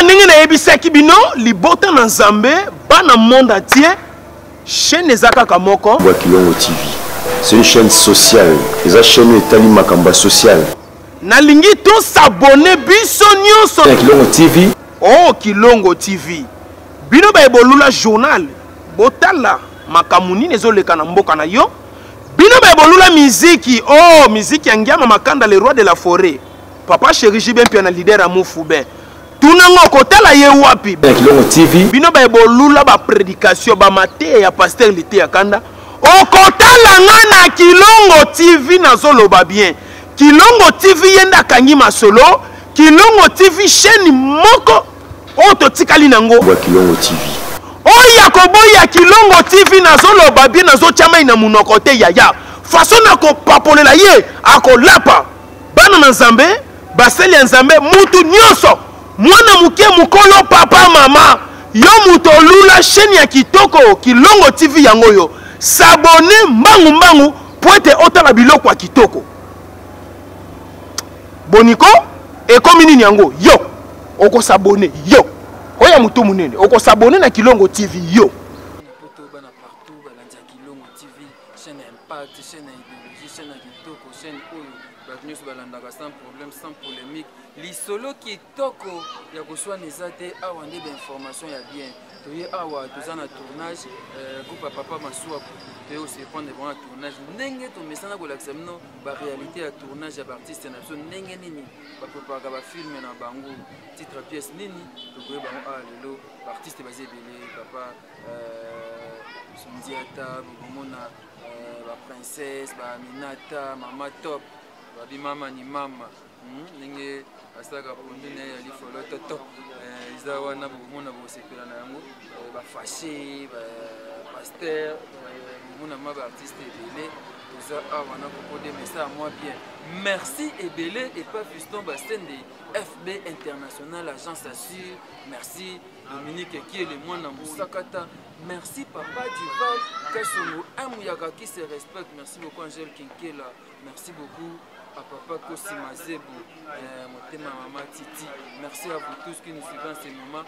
ndenge na yebisaki bino libota na Nzambe bana monde entier chaîne ezaka kamoko Kilongo TV. C'est une chaîne sociale. Les chaîne etali makamba sociale. nalingi to s'abonner biso nyonso Kilongo TV. Oh Kilongo TV. Bino ba ebolula journal botala makamuni nezoleka na mboka na yo. Bino ba ebolula miziki. Oh miziki ya Ngiama Makanda le roi de la forêt. Papa Chéri Jibem pia na leader Amu Fube. Tunango kotala ye wapi. Kilongo TV. Bino ba ebolula ba prédication ba mate ya pasteur Lité ya Kanda. Okotala ngana Kilongo TV na zoloba bien. Kilongo TV yenda kangi masolo. Kilongo TV chaîne moko oto tikali nango. Kilongo TV. Oya koboya Kilongo TV na zoloba bien na zo chama ina munoko te yaya. Façon na ko papolela ye akolapa. Bana na Nzambe, baseli Nzambe mutu nyonso. Mwana muke mukolo papa mama. Yo muto lula chaîne ya kitoko Kilongo TV yango yo. S'abonner mbangu mbangu poete otala biloko ya kitoko. Boniko ekomi nini yango yo oko s'abonner yo oya mutu munene oko s'abonner na Kilongo TV yo poto bana partout balandi Kilongo TV chaîne impact chaîne idéologie chaîne kitoko chaîne oyo batnyos balandaka sans problème sans polémique lisolo kitoko ya koswa nezate awa nde ba information ya bien toye awa tozana tournage groupe papa masuwa te aussi prendre bon tournage ndenge to mesana ko lakisa mino ba réalité ya tournage ya artiste na so ndenge nini ba préparer ba film na bango titre pièce nini to koye bango lelo artiste basé belé papa Sundiata bomona ba princesse ba Minata mama top ba bi mama ni mama ndenge asaka pondine ya lifolo toto iza wana bomona bo sepela na yango ba fâché ba pasteur mon artiste Ebele, tout ça, on a proposé mais ça moi bien. Merci Ebele et pas Fiston Bastien de FB International, agence assure. Merci Dominique qui est le moins dans Moussakata. Merci Papa Duval, Kassono, Amouyaka qui se respecte. Merci beaucoup Angèle Kinkela. Merci beaucoup à Papa Kossi Mazebo, Motema Mama Titi. Merci à vous tous qui nous suivent en ce moment.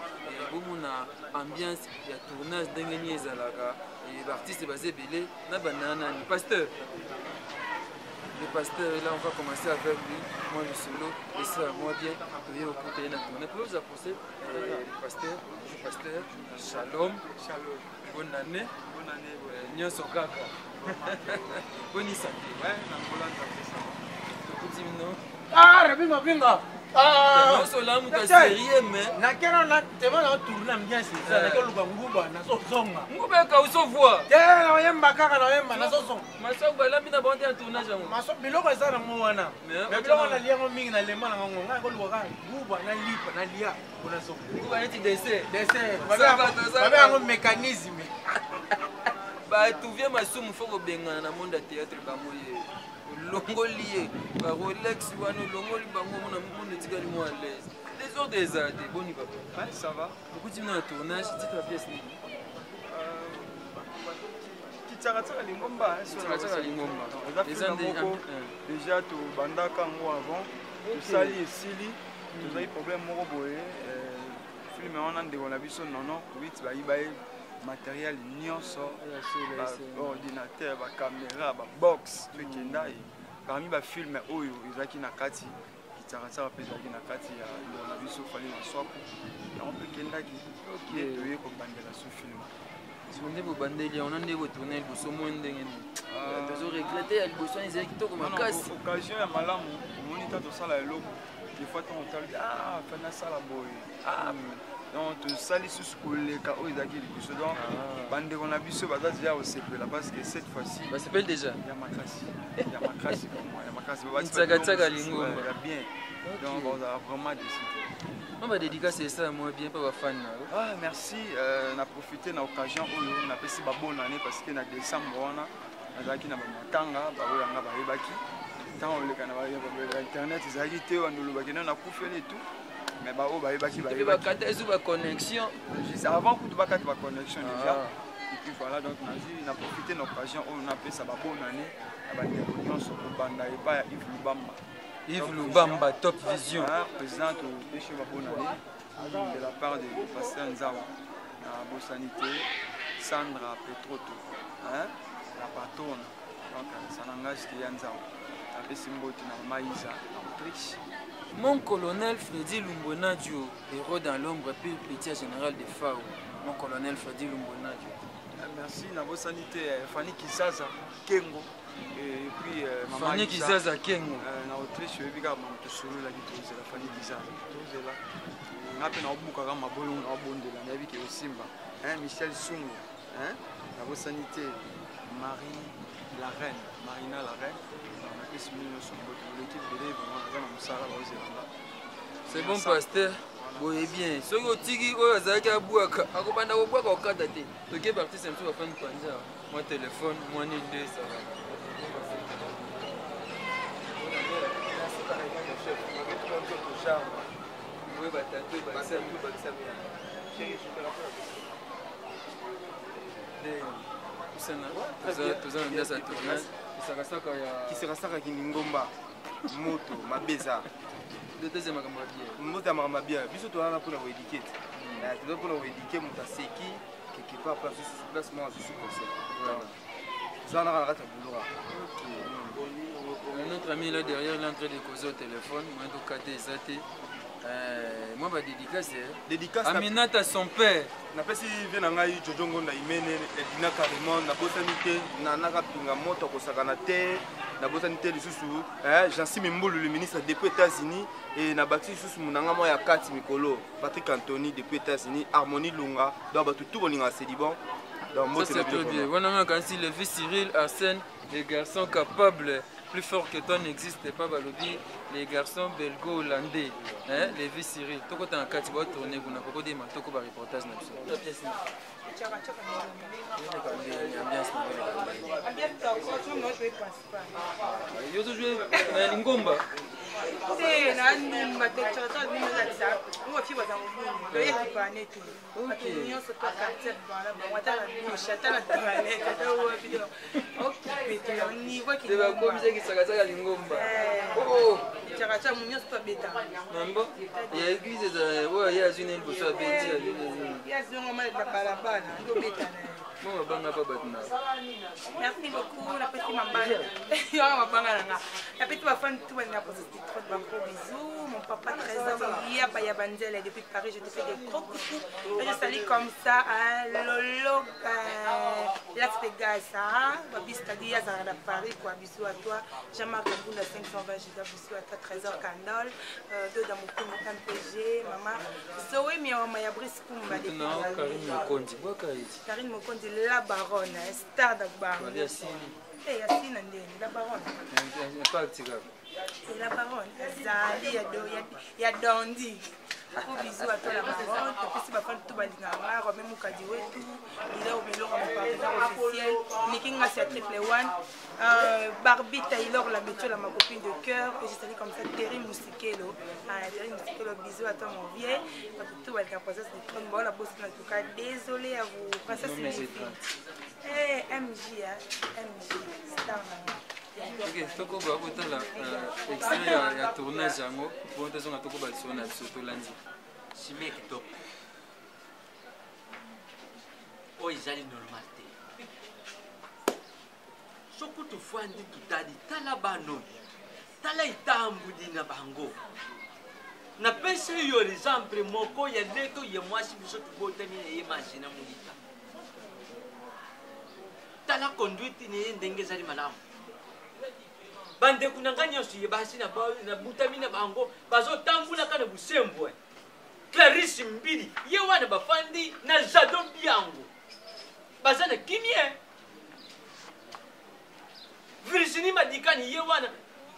Bon, on a ambiance, il y a tournage d'Engeni et Zalaga. Et l'artiste est basé belé, na banana, le pasteur. Le pasteur est là, on va commencer avec lui. Moi, le solo, et ça, moi bien. Oui, au côté de la tournée. Pour vous approcher, le pasteur, shalom. Shalom. Bonne année. Bonne année. Nyon Sokaka. Bonne santé. Ouais, na Hollande, ça va. Petit nom. Ah, Rabbi Mabinga. Ah, c'est là où tu as sérieux, mais. Na kera na tema na tourner ambiance ça na koluka nguba na so zonga. Nguba ka uso voix. Ya na yemba kaka na yemba na so zonga. Maso ba la mina bonde en tournage ngo. Maso biloko za na mo wana. Mais biloko na liango mingi na lema na ngo nga koluka nguba na lipa na lia kuna so. Nguba neti dessert. Dessert. Baba ngo mécanisme. Ba tu viens masumu foko benga na monde théâtre ba moye. Longolier, ba Rolex wana longoli bango mona monde tikali mo à l'aise. Les autres des arts, bon papa. Ouais, ça va. Beaucoup de temps tournage, titre la pièce ni. Kitsaratsa lingomba, Kitsaratsa lingomba. Les années déjà to bandaka ngo avant. To sali esili, to zai problème moko boye. Film on ande on a vu son non, vite ba ibaye matériel nyonso, ordinateur, ba caméra, ba box, tout kenda. Parmi les films, ils ont na kati, ça na kati ya na biso fali na swapo. On peut kenda qui est doué comme bandela sous film. Si on est au bandeli, on a des retournés pour ce monde ndenge. Toujours regretter à l'boson ils étaient comme un casse. Occasion ya malamu, on est tout ça là loko. Des fois on t'a dit ah, fana sala boy. Ah, donc tout ça les sous koleka o izaki liboso donc bande on a biso baza déjà au sepela parce que cette fois-ci ça s'appelle déjà ya makasi comme moi ya makasi tsaka lingo ya bien donc on a vraiment décidé on va dédicacer ça moi bien pas fan ah merci on a profité na occasion on a passé ba bonne année parce que na décembre on a azaki na ba matanga ba oyanga ba yebaki tant on le kana ba internet izaki te on le bakena na kufeli tout mais bah oh bah il va capter sur la connexion avant que tu vas capter la connexion déjà et puis voilà donc on a profité de l'occasion on a fait ça bonne année à la réunion sur le banda et pas Yves Lubamba Top Vision président de chez bonne année de la part de Pasteur Nzawa, na Bosanité, Sandra Petroto, hein, la patronne, donc ça n'engage que Nzawa. Après Simboti na Maïsa, Autriche. Mon colonel Freddy Lumbonadio, héros dans l'ombre, puis petit général de FAO. Mon colonel Freddy Lumbonadio. Merci, na Bosanité, Fanny Kizaza, Kengo. Et puis Fanny Kizaza Kengo. Na Autriche, je vais voir mon solo la guitare, la Fanny Kizaza. Tout là. Ngape na obuka kama bolongo na bondela na biki Simba. Hein, Michel Sungu, hein? Na Bosanité, Marie la reine, Marina la reine. C'est bon, pasteur. Oui, bien. Ce que tu dis, oh, ça a boire. À quoi on a boire au cas d'athée. Tu es parti, c'est un peu à faire une panja. Mon téléphone, mon idée, ça va. Oui, bah, t'as tout, bah, ça, tout, bah, ça, kisirasaka kiningomba moto mabeza moto amaka mabia biso tolana mpona koedikete toza mpona koedike moto aseki quelque part place moko asusu conseil eza wana kaka na kati ya boulora. Notre ami là derrière, il est en train de causer au téléphone. Moi, en tout cas, moi, dédicace. Aminata, son père. napesi vie na ngai Jojo Ngonda Imene Edina Carrément nabosani te nanaka pinga moto kosakana te nabosani te lisusu Jean-Simi Mbulu le ministre depuis États-Unis et nabakisi lisusu munanga mo ya kati mikolo Patrick Anthony depuis États-Unis Harmonie Lunga donc batu tout bolinga c'est bon donc ça c'est très bien. Voilà quand si le fils Cyril Arsène les garçons capables plus fort que toi n'existe pas balobi les garçons belgo-hollandais hein les vies Cyril toko ta kati ba tourner kuna koko de matoko ba reportage na biso yo to jouer na ngomba c'est na ndimba te chata ndimba za tsa ngo fi baza ngomba lo yeki bane tu okay nyo so to quartier bana ba wata na chata na toilette ta wo video okay te ni kwa ki ba ko bize ki saka lingomba oh chata munyo so beta mambo ya église za wo ya zune bo so beti ya zune ma la balabala ndo beta na moi banga pa batna. Merci beaucoup la petite maman. Yo ma banga nga. La petite ma fan tout na positif trop de gros bisous. Mon papa Trésor hier pa ya Bandel depuis Paris, je te fais des gros coucou. Et je salue comme ça Lolo là c'est gars ça. Babi Stadi ya za Paris quoi bisous à toi. Jean-Marc Bouna 520 giga bisous à toi Trésor Candol. Deux dans mon coup MPG maman. Zoé mi ma ya Brice Kumba depuis. Non, Karine Mokondi. Karine Mokondi la baronne, star de baronne. Eh, Yacine la baronne. Et la baronne, Zali, il y a Dondi. Gros bisous à toi la baronne. Et puis, si tout balinga, Romain Moukadiwe, tout. Il est au vélo comme partenaire officiel. Nikinga, c'est à Triple One. Barbie Taylor, la métier, ma copine de cœur. Et je salue comme ça Terry Moussikelo. Terry Moussikelo, bisous à toi mon vieux. Tout balinga, princesse de trône. Bon, la bosse en tout cas. Désolé à vous, princesse de eh, MJ, MJ, star. Ok, toko ba kotala extrait ya tournage yango pour te zonga toko ba sona surtout lundi. Chimé kitoko. O izali normal te. Soko to fandi kitadi tala bano. Tala itambudi na bango. Na pese yo exemple moko ya neto ye mwasi biso tubotani ye machine mulita. Tala conduite ni ndenge zali malamu. Bande kunanganya suye basi na butamina bango bazo tambula kana busembwe. Clarisse Mbili ye wana bafandi na Jado Biango. Bazana kimie. Virginie Madikani ye wana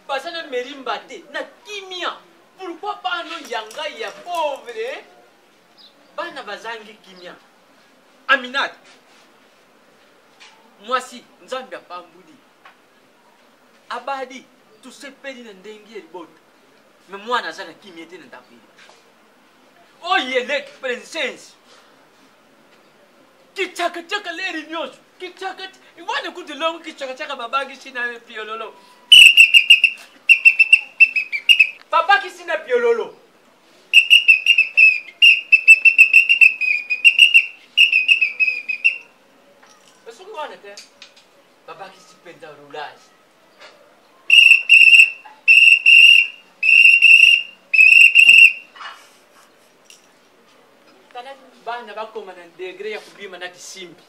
bazana Merimbate na kimia. Pourquoi pas no yanga ya pauvre? Bana bazangi kimia. Aminat. Moi si nzambe apambudi. Abadi tu sepeli na ndengi elibota. Mais moi nazana kimia te na ndapili. Oh yelek princess. Kichaka chaka leri nyoso. Kichaka iwana kudulongo kichaka chaka babagi sina piololo. Papa qui sina piololo. penza roulage. Kana bana bakoma na degré ya kubima na kisimbi.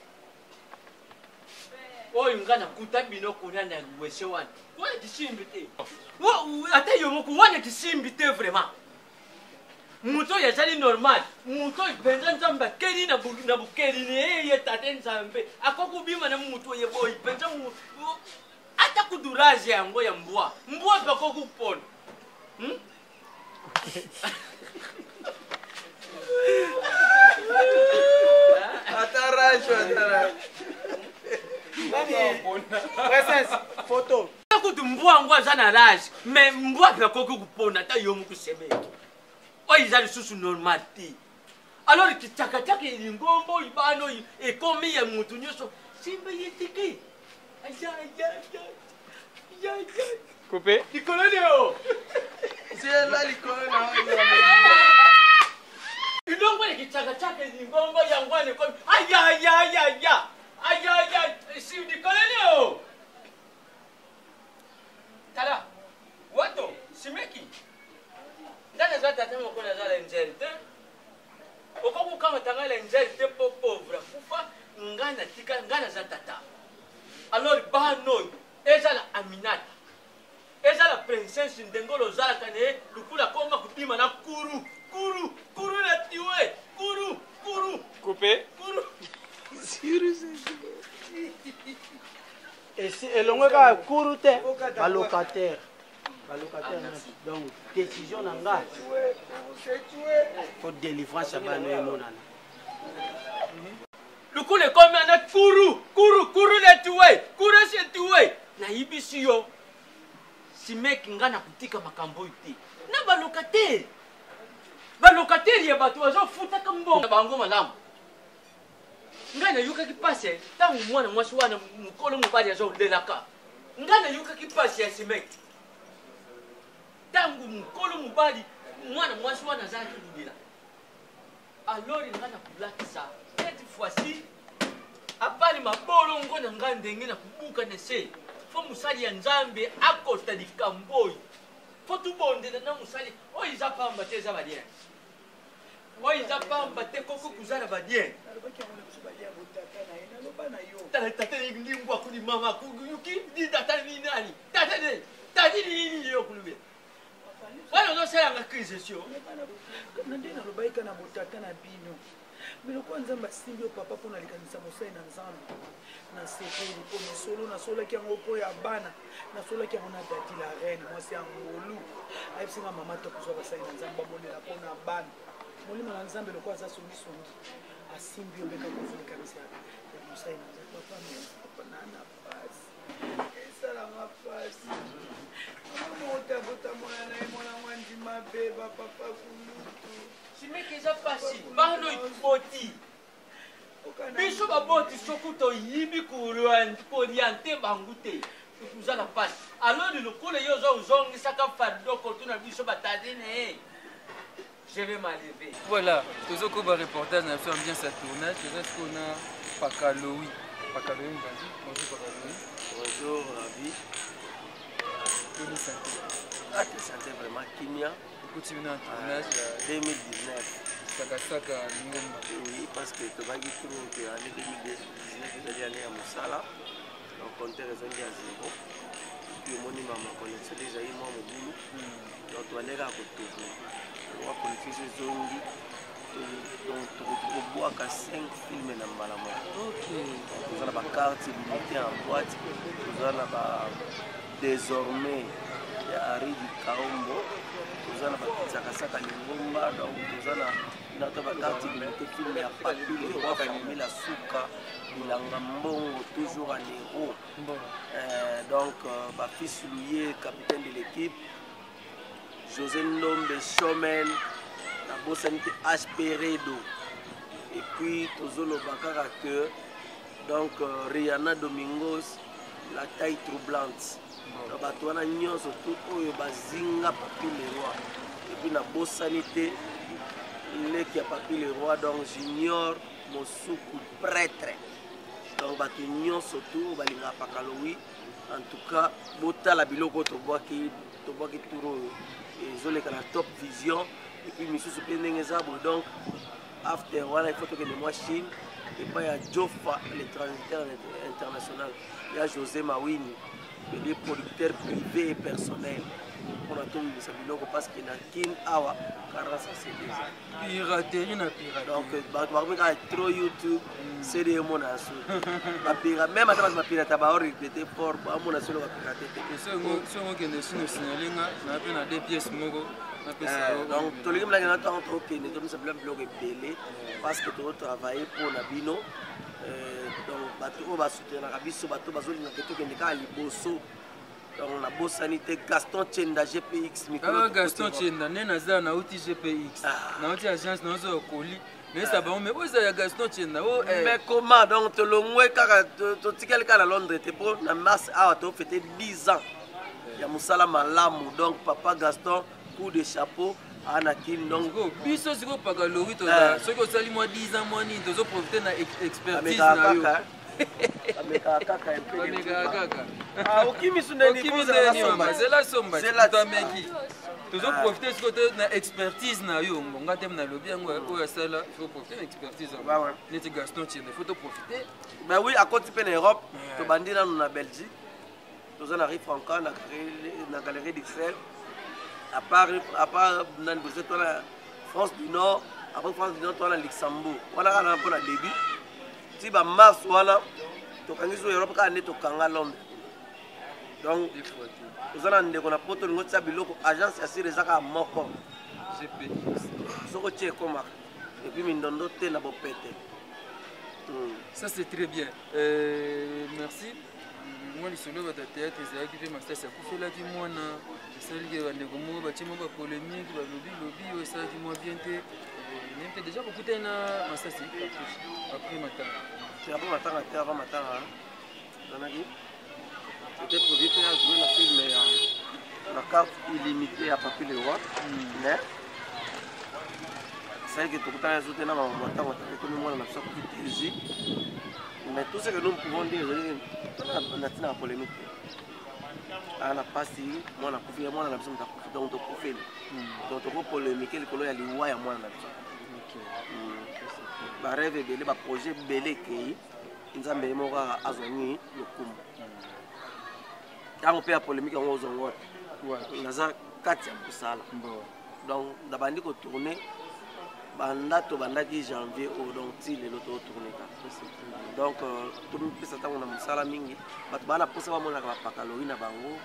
Oyo ngana kutabino kuna na wese wana. Wana kisimbi te. Ata yo moku wana kisimbi te vraiment. Muto ya jali normal. Muto penza nzamba keri na bukeri ne ye tate nzambe. Akoko bima na muto ye boy penza mu ata kuduraje yango ya mbwa. Mbwa bako kupona. Atarajo. Photo. Kutu mbwa ngwa zana rage, mais mbwa bako kupona ta yo muku semeki. Oyi zali susu normal ti. Alors ki chakachaka ilingombo ibano ekomi ya mutu nyoso simba yetiki. Aya. Coupé. Nicoloneo. C'est là l'icône. Ilongo ki chakachaka ilingombo ya ngwane komi. Aya. Si Nicoloneo. Tala. Wato simeki. Ndana zata tamo kuna zala njerte. Okoku kama tangala njerte po pauvre. Kufa ngana tika ngana zatata. Alors bano ezala Aminata. Ezala princesse ndengolo zala kane lukula koma kupima na kuru na tiwe. Kuru. Coupé. Kuru. Et si elongweka kuru te balocataire. Donc décision nanga. Pour délivrance à bano emonana. Lukule koma na kuru na tiwe. Kuru se tiwe. Na ibisi yo. Simeki ngana kutika makambo ite. Na balocataire. Balocataire ya batu wazo futa kambo. Bango malamu. Ngana yuka kipase tangu mwana mwasi wana mukolo mubali azo lelaka. Ngana yuka kipase ya Simeki. Tangu mukolo mubali mwana mwasi wana zaki lubila. Alors ngana kulakisa. Cette fois-ci apali mabolo ngona ngandenge na kubuka nese. Fo musali ya Nzambe akosta di kamboyi. Fo tubonde na musali oyi zapamba te za badien. Oyi zapamba te koko kuzala badien. Tata ni ngwa kuli mama yuki di tata ni nani? Tata ni yo kulube. Wala ndo sala nga crise sio. Nandena lobaika na botata na bino. Bilo kwanza mbasimbi papa pona likanisa mosai na Nzambe. Na sekeli po na solo ki yango po ya bana na solo ki yango na dati la reine mwasi ya ngolu ayisinga mama to kuzwa basai na Nzambe bonela po na bana molima na Nzambe lokwa za songi asimbi obeka kuzulika misa ya mosai na Nzambe papa na pasi esala mapasi bota mwana na mwana mwandi mabeba papa kulutu simekeza pasi bano ipoti biso baboti sokuto yibi kuriante bangute kuzala pasi alors le kole yozo zongi saka fardo kotuna biso batadine. Je vais m'enlever. Voilà, toujours qu'on va reportage, on a fait bien sa tournage. Je reste qu'on a Pakaloui. Pakaloui, vas-y. Bonjour Pakaloui. Bonjour Ravi. Tony Santé. Ah, tu sentais vraiment Kimia. Continue en tournage. 2019. Saka Lingomba. Oui, parce que tu vas dire que l'année 2019, c'est l'année à Moussala. Donc on comptait raison de zéro. Puis mon maman connaissait déjà moi mon boulot. Donc tu vas aller à côté. On va politiser zongi. Donc tu peux boire qu'à 5 films dans Malamo. Ok. Nous avons la carte limitée en boîte. Nous avons désormais Harry du Kaombo. Nous avons la Saka Lingomba. Donc nous avons notre carte limitée film à papier. Le roi Kamimi la Souka. Bilangambongo toujours en héros. Donc ma fils Louis, capitaine de l'équipe. José Ndombe Showman, la Bossanité HP Redo. Et puis Tozolo Bakara que donc Rihanna Domingos, la taille troublante. Batouana Nyon surtout Oyo Bazinga Papi le Roi. Et puis la Bossanité, le qui a Papi le Roi, donc Junior Mosuku prêtre. Donc Batou Nyon surtout Balinga Pakaloui. en tout cas botala biloko tobwaki turo ezoleka na Top Vision et puis misusu mpe ndenge eza boye. Donc after wana il faut tokende mwa Chine epai ya Jofa le transitaire international ya José Mawini des producteurs privés et personnels pour la tombe de Sabiloko parce qu'il a kin awa car ça c'est déjà piraterie na piraterie. Donc bah trop YouTube c'est des mon asso la pirate même attends ma pirate ba ori était fort ba mon asso la pirate c'est ngo kende sino sinalinga na pe na deux pièces moko na pe donc to linga na tant trop que ne comme ça bloc belé parce que tu travailler pour na bino donc bato ba soutenir na biso bato bazolinga que to kende ka liboso. Donc la bosse sanité Gaston Tchenda GPX micro. Gaston Tchenda nena za na outil GPX. Na outil agence na zo koli. Mais ça va mais oza ya Gaston Tchenda. Mais comment donc te longwe kaka to tikel ka na Londres te pour na mars a to fêter 10 ans. Ya musala malamu donc papa Gaston coup de chapeau anakin donc biso siko paka lori to da. Soko sali moi 10 ans moi ni to profiter na expertise na yo. Ameka kaka un peu. Ameka kaka. Ah okimi suneni c'est la somba. C'est la tameki. Toujours profiter ce côté na expertise na yo ngonga tem na lobby ngo oya sala faut profiter na expertise. Bah ouais. Neti Gaston Tchenda faut profiter. Ben oui à côté en Europe, to bandi na na Belgique. Tous en arrive Franca na galerie d'Ixelles. À part dans la France du Nord, après France du Nord toi na Luxembourg. Voilà kana pour la début. Si ba mars wala to kangiso Europe ka ne to kanga Londres. Donc ozana ndeko na poto ngo tsa biloko agence ya sire zaka moko GPX soko tie koma et puis mindondo te na bopete. Ça c'est très bien. Merci. Moi les solo ba théâtre c'est qui fait master ça kufela di mwana celle qui va ndeko mo ba timo ba polémique ba lobby ça di moi bien te même déjà beaucoup na master c'est après matin. C'est après matin avant matin hein. C'était produit à jouer la film la carte illimitée à Papi le Roi. Mais c'est que tout le temps ajouté dans mon temps comme moi on a ça pour TG. Mais tout ce que nous pouvons dire on a la polémique. On a passé moi on a confié moi on a besoin de donc profil. Donc on polémique le color ya liwa ya moi on a besoin. Ba rêve belé ba projet belé qui nzambe moko azoni lokumu. Tant que polémique on ose on naza kati ya kusala. Donc dabandi ko tourner bandaki janvier au donc ti le loto tourner ka. Donc tout le pesa tango na musala mingi bat bana posa ba mona ka pakalori na bango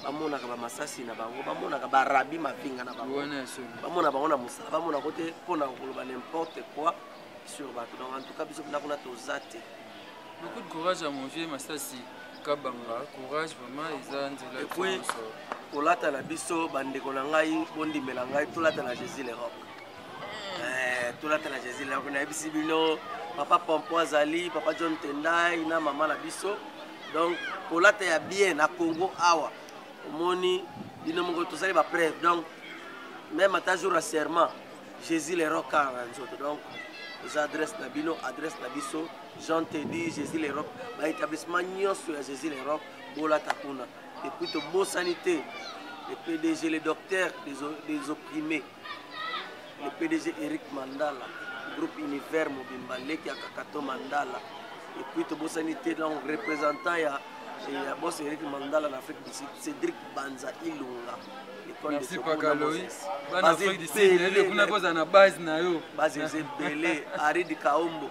ba mona ka ba masasi na bango ba mona ka ba rabi mavinga na bango ba mona bango na musala ba mona côté pona ko ba n'importe quoi sur bato. Donc en tout cas biso na kuna to zate. Beaucoup de courage à mon vieux masasi. Kabanga, courage vraiment ils ont et puis kolata la biso bandeko na ngai bondi melangai tolata na Jésus le rock. Tolata na Jésus le rock na bisi bino papa Pompo Azali, papa John Tendai na maman na biso. Donc kolata ya bien na Congo awa. Omoni bino moko tosali ba preuve. Donc même à jour à serment Jésus le rock à nzoto. Donc les adresses na bino adresse na biso Jean te dit Jésus l'Europe, l'établissement sur Jésus l'Europe, Bola Takuna. Et puis de bonne sanité, le PDG, les docteurs des opprimés, le PDG Eric Mandala, le groupe Univers Mobimba, qui a Kakato Mandala. Et puis de bonne sanité, donc représentant, il y a boss Eric Mandala en Afrique du Sud, Cédric Banza Ilunga. Merci Pakaloï. En Afrique du Sud, on a posé une base. Base Belé, Arid Kaombo.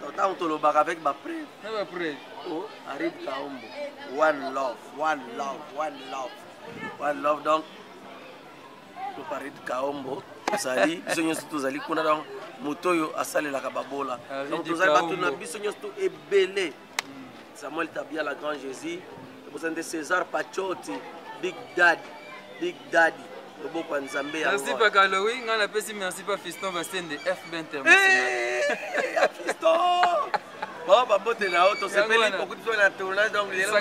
Donc, on le avec ma preuve. Oh, Arid Kaombo. One love, one love, one love. One love, donc, pour Arid Kaombo, Zali, tous allés, qu'on a donc, Motoyo, à Salé la Kababola. Donc, tous allés, tout est belé. Samuel Tabia, la Grand Jésus, vous êtes César Pachotti, Big Daddy, Big Daddy. Merci Pakaloï, on a fait merci pas Fiston Bastien de FB International. Fiston! Bon, bah, bon, t'es là, on s'est fait beaucoup de choses dans le tournage, donc les gens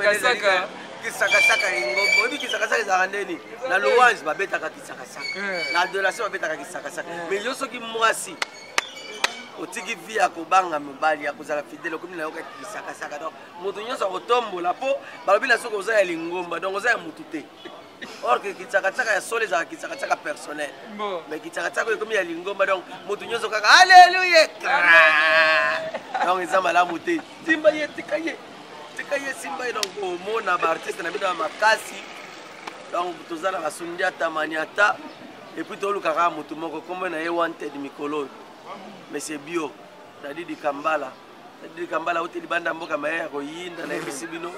qui sakasaka ingombo, qui sakasaka zarandeni. La louange, bah, bêta qui sakasaka. L'adoration, bêta qui sakasaka. Mais yo, ceux qui moi si. otiki vi ya kobanga mobali ya kozala fidèle comme na yoka kisaka donc moto nyonso akotombola po balobi na soki oza ya lingomba donc oza ya mutu te or que kisaka ya sole za kisaka personnel mais kisaka comme ya lingomba donc moto nyonso kaka alléluia donc eza malamu te simba ye tikaye simba donc omona ba artiste na bino makasi donc tozala basundi ata maniata et puis tolukaka motu moko comme na ye wanted mikolo Monsieur Bio, Dadi Kambala hôtel banda mboka maya koyinda na bisibino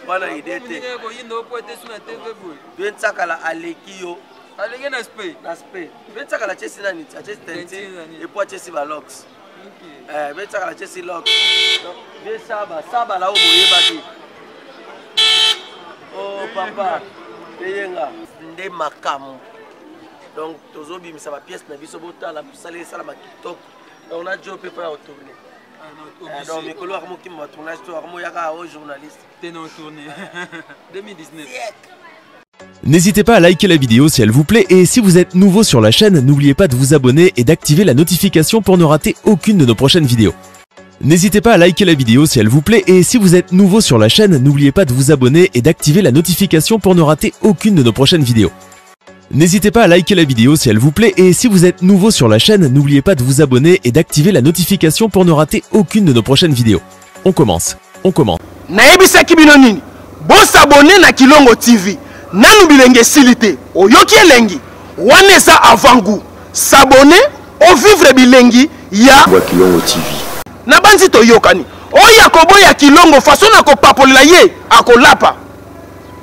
wana idete koyinda opote suna TV boy bien tsakala alekio alenge na spe bien tsakala chesi nani chesi tenti et puis chesi balox bien tsakala chesi lox bien saba la oboye bati oh papa yeyenga nde makamu donc tozobi misaba pièce na biso botala busale sala ma TikTok on a déjà fait pour tourner. Donc mes collègues qui m'ont tourné, je suis journaliste. T'es non tourné. 2019. N'hésitez pas à liker la vidéo si elle vous plaît et si vous êtes nouveau sur la chaîne, n'oubliez pas de vous abonner et d'activer la notification pour ne rater aucune de nos prochaines vidéos. N'hésitez pas à liker la vidéo si elle vous plaît et si vous êtes nouveau sur la chaîne, n'oubliez pas de vous abonner et d'activer la notification pour ne rater aucune de nos prochaines vidéos. N'hésitez pas à liker la vidéo si elle vous plaît et si vous êtes nouveau sur la chaîne, n'oubliez pas de vous abonner et d'activer la notification pour ne rater aucune de nos prochaines vidéos. On commence. Nayebisaki bino nini? Bon s'abonner na Kilongo TV. Nanu bilenge silite. Oyoki elengi. Wana eza avant goût. S'abonner au vivre bilengi ya Kilongo TV. Na banzi toyokani. Oya koboya Kilongo façon na ko papolela ye akolapa.